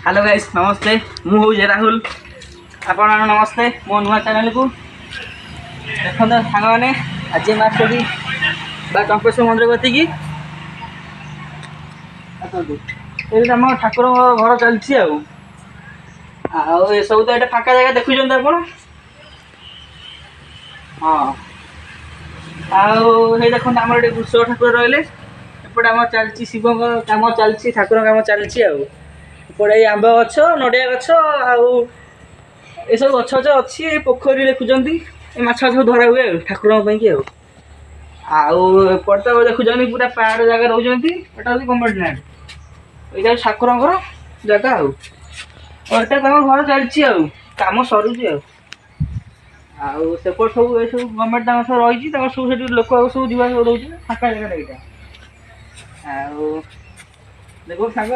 hello guys नमस्ते मुझे राहुल आपण नमस्ते मो नुआ चैनल को देखो सांग मैंने आज मार्केट टंकेश्वर मंदिर गति की आम ठाकुर घर चलती सब तो ये फाका जगह देखुं आप हाँ आई देखो आम वृषभ ठाकुर रही एपटे आम चलती शिव कम चलती ठाकुर कम चलती एपटे आंब गछ नड़िया गछ ये सब गछ गछ अच्छी पोखरी देखुं माछ सब धरा हुए ठाकुर आउट तो देखुं पूरा पहाड़ जगह रोच गवर्नमेंट लैंड ये ठाकुर जगह आटा घर चलती कम सरुची सेपट सब ये सब गवर्नमेंट सब रही सब लोक सब जीवा सब रोचे फाका जगह यहाँ देखो सांग